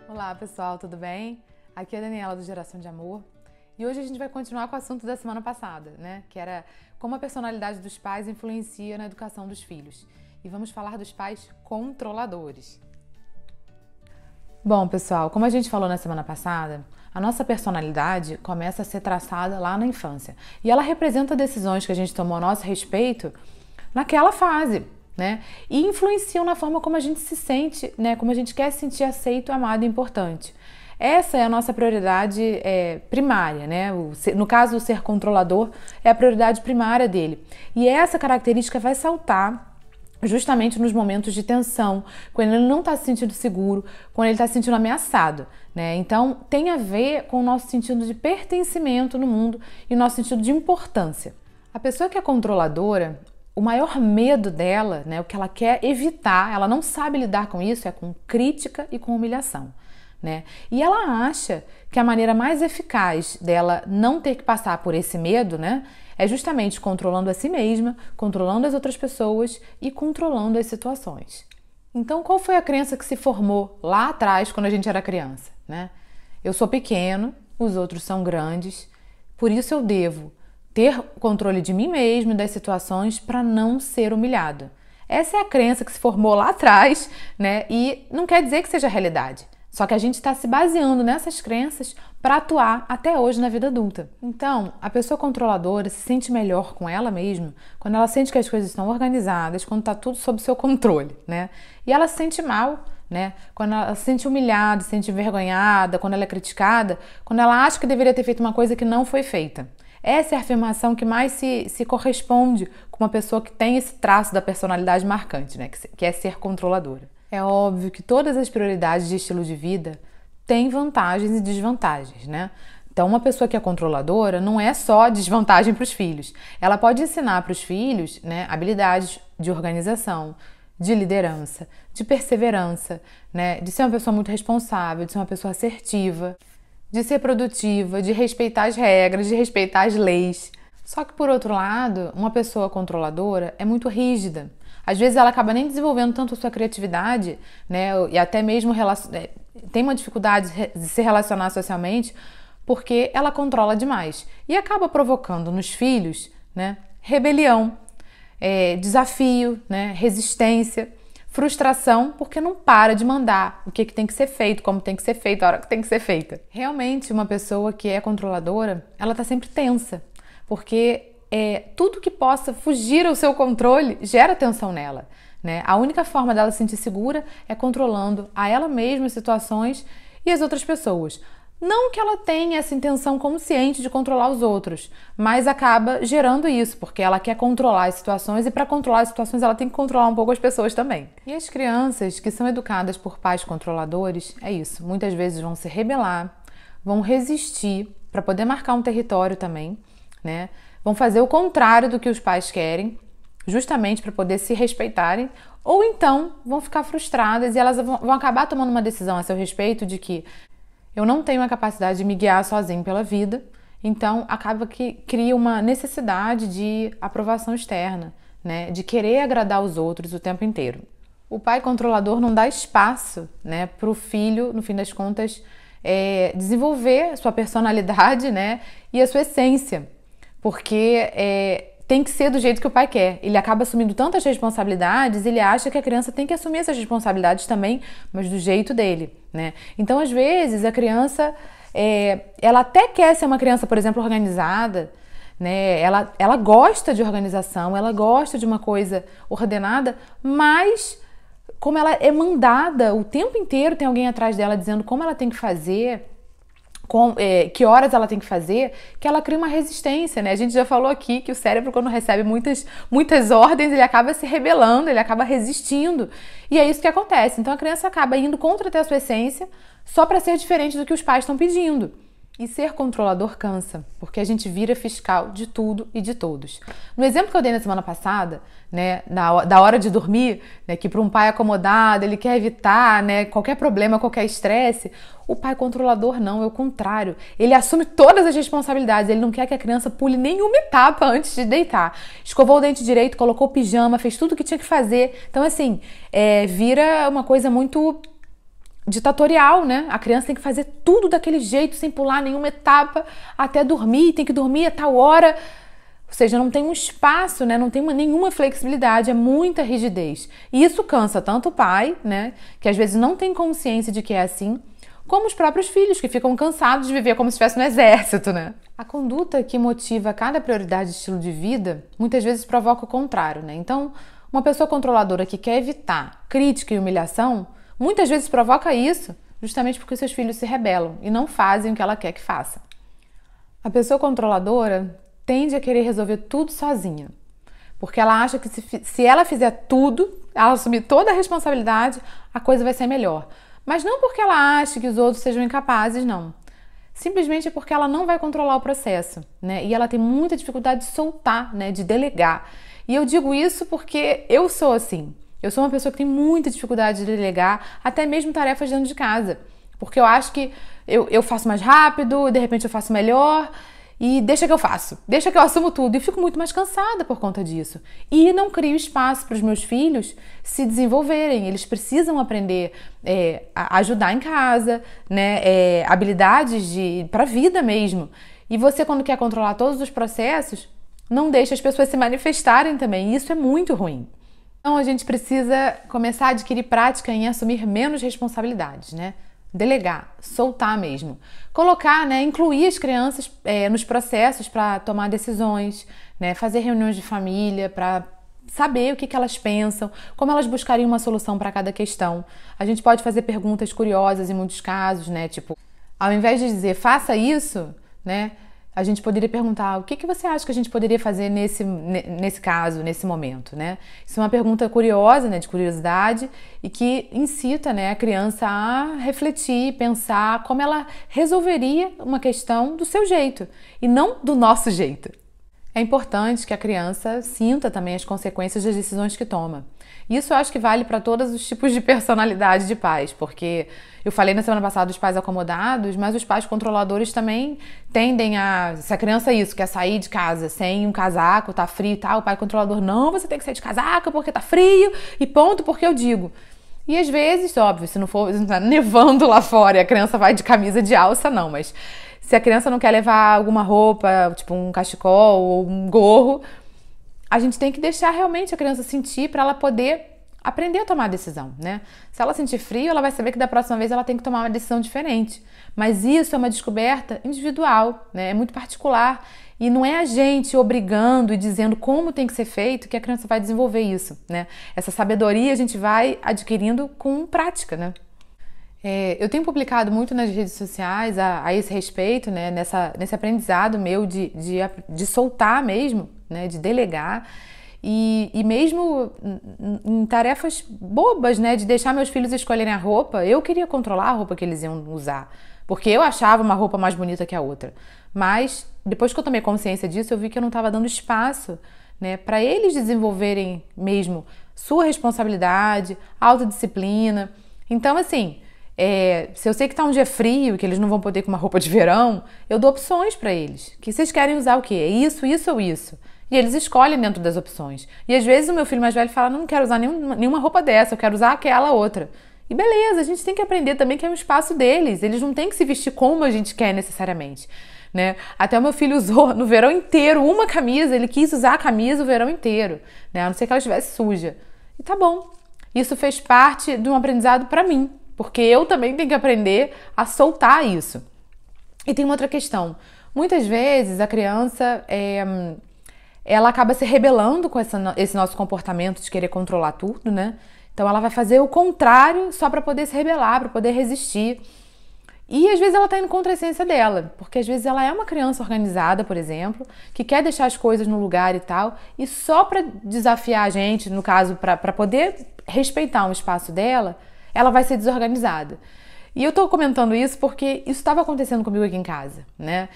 Olá pessoal, tudo bem? Aqui é a Daniela do Geração de Amor e hoje a gente vai continuar com o assunto da semana passada, né? Que era como a personalidade dos pais influencia na educação dos filhos. E vamos falar dos pais controladores. Bom pessoal, como a gente falou na semana passada, a nossa personalidade começa a ser traçada lá na infância e ela representa decisões que a gente tomou a nosso respeito naquela fase, né? E influenciam na forma como a gente se sente, né? Como a gente quer se sentir aceito, amado e importante. Essa é a nossa prioridade primária, né? No caso, o ser controlador é a prioridade primária dele. E essa característica vai saltar justamente nos momentos de tensão, quando ele não está se sentindo seguro, quando ele está se sentindo ameaçado, né? Então, tem a ver com o nosso sentido de pertencimento no mundo e o nosso sentido de importância. A pessoa que é controladora, o maior medo dela, né, o que ela quer evitar, ela não sabe lidar com isso, é com crítica e com humilhação, né? E ela acha que a maneira mais eficaz dela não ter que passar por esse medo, né, é justamente controlando a si mesma, controlando as outras pessoas e controlando as situações. Então, qual foi a crença que se formou lá atrás, quando a gente era criança, né? Eu sou pequeno, os outros são grandes, por isso eu devo ter controle de mim mesmo e das situações para não ser humilhado. Essa é a crença que se formou lá atrás, né? E não quer dizer que seja realidade. Só que a gente está se baseando nessas crenças para atuar até hoje na vida adulta. Então, a pessoa controladora se sente melhor com ela mesma quando ela sente que as coisas estão organizadas, quando está tudo sob seu controle, né? E ela se sente mal, né? Quando ela se sente humilhada, se sente envergonhada, quando ela é criticada, quando ela acha que deveria ter feito uma coisa que não foi feita. Essa é a afirmação que mais se corresponde com uma pessoa que tem esse traço da personalidade marcante, né? Que é ser controladora. É óbvio que todas as prioridades de estilo de vida têm vantagens e desvantagens, né? Então, uma pessoa que é controladora não é só desvantagem para os filhos. Ela pode ensinar para os filhos, né, habilidades de organização, de liderança, de perseverança, né, de ser uma pessoa muito responsável, de ser uma pessoa assertiva, de ser produtiva, de respeitar as regras, de respeitar as leis. Só que, por outro lado, uma pessoa controladora é muito rígida. Às vezes ela acaba nem desenvolvendo tanto a sua criatividade, né, e até mesmo tem uma dificuldade de se relacionar socialmente porque ela controla demais. E acaba provocando nos filhos, né, rebelião, desafio, né, resistência, frustração, porque não para de mandar o que tem que ser feito, como tem que ser feito, a hora que tem que ser feita. Realmente, uma pessoa que é controladora, ela tá sempre tensa, porque tudo que possa fugir ao seu controle gera tensão nela, né? A única forma dela se sentir segura é controlando a ela mesma as situações e as outras pessoas. Não que ela tenha essa intenção consciente de controlar os outros, mas acaba gerando isso, porque ela quer controlar as situações e para controlar as situações ela tem que controlar um pouco as pessoas também. E as crianças que são educadas por pais controladores, é isso, muitas vezes vão se rebelar, vão resistir para poder marcar um território também, né? Vão fazer o contrário do que os pais querem, justamente para poder se respeitarem, ou então vão ficar frustradas e elas vão acabar tomando uma decisão a seu respeito de que eu não tenho a capacidade de me guiar sozinho pela vida, então acaba que cria uma necessidade de aprovação externa, né? De querer agradar os outros o tempo inteiro. O pai controlador não dá espaço, né, para o filho, no fim das contas, desenvolver sua personalidade, né, e a sua essência, porque tem que ser do jeito que o pai quer. Ele acaba assumindo tantas responsabilidades, ele acha que a criança tem que assumir essas responsabilidades também, mas do jeito dele, né? Então, às vezes, a criança, ela até quer ser uma criança, por exemplo, organizada, né? Ela gosta de organização, ela gosta de uma coisa ordenada, mas como ela é mandada o tempo inteiro, tem alguém atrás dela dizendo como ela tem que fazer, que horas ela tem que fazer, que ela cria uma resistência, né? A gente já falou aqui que o cérebro, quando recebe muitas ordens, ele acaba se rebelando, ele acaba resistindo. E é isso que acontece. Então a criança acaba indo contra até a sua essência só para ser diferente do que os pais estão pedindo. E ser controlador cansa, porque a gente vira fiscal de tudo e de todos. No exemplo que eu dei na semana passada, né, da hora de dormir, né, que para um pai acomodado, ele quer evitar, né, qualquer problema, qualquer estresse, o pai controlador não, é o contrário. Ele assume todas as responsabilidades, ele não quer que a criança pule nenhuma etapa antes de deitar. Escovou o dente direito, colocou o pijama, fez tudo o que tinha que fazer. Então, assim, vira uma coisa muito ditatorial, né? A criança tem que fazer tudo daquele jeito, sem pular nenhuma etapa, até dormir, tem que dormir a tal hora. Ou seja, não tem um espaço, né? Não tem nenhuma flexibilidade, é muita rigidez. E isso cansa tanto o pai, né? Que às vezes não tem consciência de que é assim, como os próprios filhos, que ficam cansados de viver como se estivesse no exército, né? A conduta que motiva cada prioridade de estilo de vida, muitas vezes provoca o contrário, né? Então, uma pessoa controladora que quer evitar crítica e humilhação, muitas vezes provoca isso justamente porque seus filhos se rebelam e não fazem o que ela quer que faça. A pessoa controladora tende a querer resolver tudo sozinha, porque ela acha que se ela fizer tudo, ela assumir toda a responsabilidade, a coisa vai ser melhor. Mas não porque ela acha que os outros sejam incapazes, não. Simplesmente é porque ela não vai controlar o processo, né? E ela tem muita dificuldade de soltar, né? De delegar. E eu digo isso porque eu sou assim. Eu sou uma pessoa que tem muita dificuldade de delegar, até mesmo tarefas dentro de casa. Porque eu acho que eu faço mais rápido, de repente eu faço melhor, e deixa que eu faço, deixa que eu assumo tudo. E fico muito mais cansada por conta disso. E não crio espaço para os meus filhos se desenvolverem. Eles precisam aprender a ajudar em casa, né? Habilidades para a vida mesmo. E você, quando quer controlar todos os processos, não deixa as pessoas se manifestarem também. E isso é muito ruim. Então a gente precisa começar a adquirir prática em assumir menos responsabilidades, né? Delegar, soltar mesmo. Colocar, né, incluir as crianças nos processos para tomar decisões, né, fazer reuniões de família para saber o que elas pensam, como elas buscariam uma solução para cada questão. A gente pode fazer perguntas curiosas em muitos casos, né, tipo, ao invés de dizer faça isso, né, a gente poderia perguntar o que você acha que a gente poderia fazer nesse caso, nesse momento, né? Isso é uma pergunta curiosa, né, de curiosidade, e que incita, né, a criança a refletir, pensar como ela resolveria uma questão do seu jeito e não do nosso jeito. É importante que a criança sinta também as consequências das decisões que toma. Isso eu acho que vale para todos os tipos de personalidade de pais, porque eu falei na semana passada dos pais acomodados, mas os pais controladores também tendem a... Se a criança quer sair de casa sem um casaco, tá frio e tal, o pai controlador, não, você tem que sair de casaco porque tá frio e ponto, porque eu digo. E às vezes, óbvio, se não tá nevando lá fora e a criança vai de camisa de alça, não, mas se a criança não quer levar alguma roupa, tipo um cachecol ou um gorro, a gente tem que deixar realmente a criança sentir para ela poder aprender a tomar a decisão, né? Se ela sentir frio, ela vai saber que da próxima vez ela tem que tomar uma decisão diferente. Mas isso é uma descoberta individual, né? É muito particular. E não é a gente obrigando e dizendo como tem que ser feito que a criança vai desenvolver isso, né? Essa sabedoria a gente vai adquirindo com prática, né? Eu tenho publicado muito nas redes sociais a esse respeito, né? Nesse aprendizado meu de soltar mesmo, né? De delegar. E mesmo em tarefas bobas, né, de deixar meus filhos escolherem a roupa, eu queria controlar a roupa que eles iam usar, porque eu achava uma roupa mais bonita que a outra. Mas depois que eu tomei consciência disso, eu vi que eu não estava dando espaço, né, para eles desenvolverem mesmo sua responsabilidade, autodisciplina. Então, assim, se eu sei que tá um dia frio e que eles não vão poder ir com uma roupa de verão, eu dou opções para eles. Que vocês querem usar o quê? É isso, isso ou isso? E eles escolhem dentro das opções. E às vezes o meu filho mais velho fala, não quero usar nenhuma roupa dessa, eu quero usar aquela outra. E beleza, a gente tem que aprender também que é um espaço deles. Eles não têm que se vestir como a gente quer necessariamente, né? Até o meu filho usou no verão inteiro uma camisa, ele quis usar a camisa o verão inteiro, né? A não ser que ela estivesse suja. E tá bom. Isso fez parte de um aprendizado para mim, porque eu também tenho que aprender a soltar isso. E tem uma outra questão. Muitas vezes a criança ela acaba se rebelando com esse nosso comportamento de querer controlar tudo, né? Então ela vai fazer o contrário só para poder se rebelar, para poder resistir. E às vezes ela tá indo contra a essência dela, porque às vezes ela é uma criança organizada, por exemplo, que quer deixar as coisas no lugar e tal, e só para desafiar a gente, no caso, para poder respeitar um espaço dela, ela vai ser desorganizada. E eu tô comentando isso porque isso estava acontecendo comigo aqui em casa, né?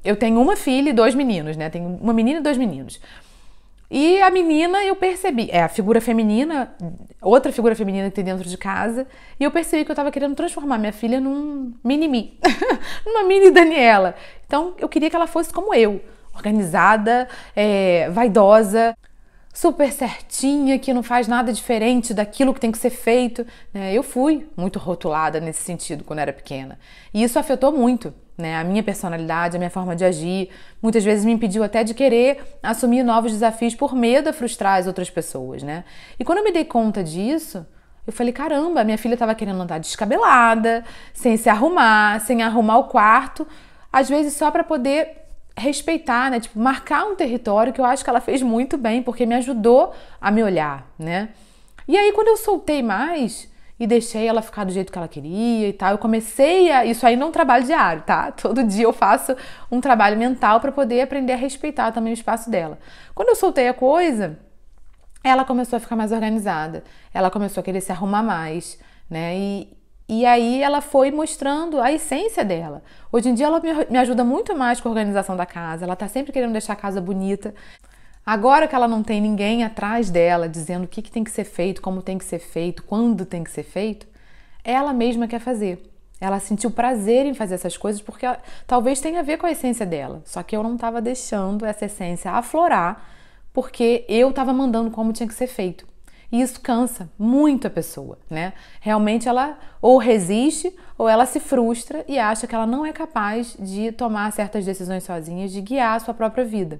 Eu tenho uma filha e 2 meninos, né? Tenho uma menina e 2 meninos. E a menina, eu percebi, a figura feminina, outra figura feminina que tem dentro de casa, e eu percebi que eu tava querendo transformar minha filha num mini-me, numa mini Daniela. Então, eu queria que ela fosse como eu, organizada, vaidosa. super certinha, que não faz nada diferente daquilo que tem que ser feito, né? Eu fui muito rotulada nesse sentido quando era pequena. E isso afetou muito, né? A minha personalidade, a minha forma de agir. Muitas vezes me impediu até de querer assumir novos desafios por medo a frustrar as outras pessoas, né? E quando eu me dei conta disso, eu falei, caramba, minha filha estava querendo andar descabelada, sem se arrumar, sem arrumar o quarto, às vezes só para poder respeitar, né? Tipo, marcar um território, que eu acho que ela fez muito bem, porque me ajudou a me olhar, né? E aí, quando eu soltei mais e deixei ela ficar do jeito que ela queria e tal, eu comecei a... Isso aí não é um trabalho diário, tá? Todo dia eu faço um trabalho mental para poder aprender a respeitar também o espaço dela. Quando eu soltei a coisa, ela começou a ficar mais organizada, ela começou a querer se arrumar mais, né? E aí ela foi mostrando a essência dela. Hoje em dia ela me ajuda muito mais com a organização da casa, ela tá sempre querendo deixar a casa bonita. Agora que ela não tem ninguém atrás dela dizendo o que tem que ser feito, como tem que ser feito, quando tem que ser feito, ela mesma quer fazer. Ela sentiu prazer em fazer essas coisas porque talvez tenha a ver com a essência dela. Só que eu não estava deixando essa essência aflorar porque eu estava mandando como tinha que ser feito. E isso cansa muito a pessoa, né? Realmente ela ou resiste ou ela se frustra e acha que ela não é capaz de tomar certas decisões sozinha, de guiar a sua própria vida.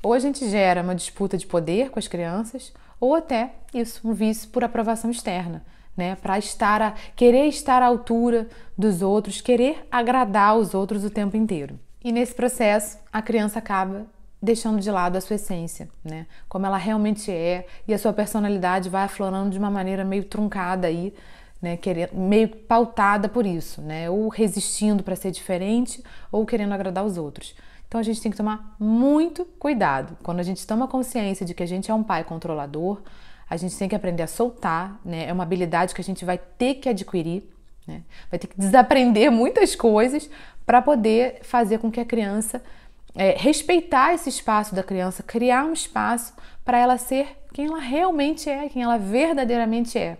Ou a gente gera uma disputa de poder com as crianças, ou até isso, um vício por aprovação externa, né? Para querer estar à altura dos outros, querer agradar os outros o tempo inteiro. E nesse processo, a criança acaba deixando de lado a sua essência, né? Como ela realmente é, e a sua personalidade vai aflorando de uma maneira meio truncada aí, né? Meio pautada por isso, né? Ou resistindo para ser diferente, ou querendo agradar os outros. Então a gente tem que tomar muito cuidado. Quando a gente toma consciência de que a gente é um pai controlador, a gente tem que aprender a soltar, né? É uma habilidade que a gente vai ter que adquirir, né? Vai ter que desaprender muitas coisas para poder fazer com que a criança respeitar esse espaço da criança, criar um espaço para ela ser quem ela realmente é, quem ela verdadeiramente é.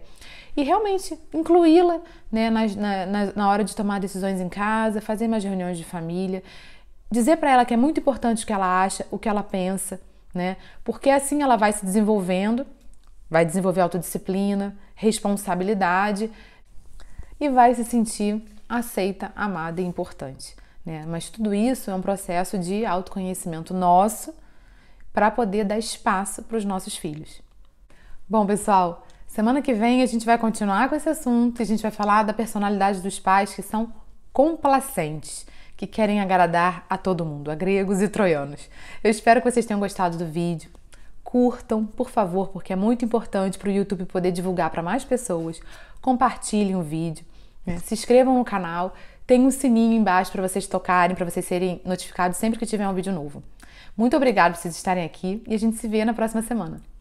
E realmente incluí-la, né, na hora de tomar decisões em casa, fazer mais reuniões de família, dizer para ela que é muito importante o que ela acha, o que ela pensa, né? Porque assim ela vai se desenvolvendo, vai desenvolver autodisciplina, responsabilidade e vai se sentir aceita, amada e importante, né? Mas tudo isso é um processo de autoconhecimento nosso para poder dar espaço para os nossos filhos. Bom, pessoal, semana que vem a gente vai continuar com esse assunto e a gente vai falar da personalidade dos pais que são complacentes, que querem agradar a todo mundo, a gregos e troianos. Eu espero que vocês tenham gostado do vídeo. Curtam, por favor, porque é muito importante para o YouTube poder divulgar para mais pessoas. Compartilhem o vídeo, né? Se inscrevam no canal. Tem um sininho embaixo para vocês tocarem, para vocês serem notificados sempre que tiver um vídeo novo. Muito obrigada por vocês estarem aqui e a gente se vê na próxima semana.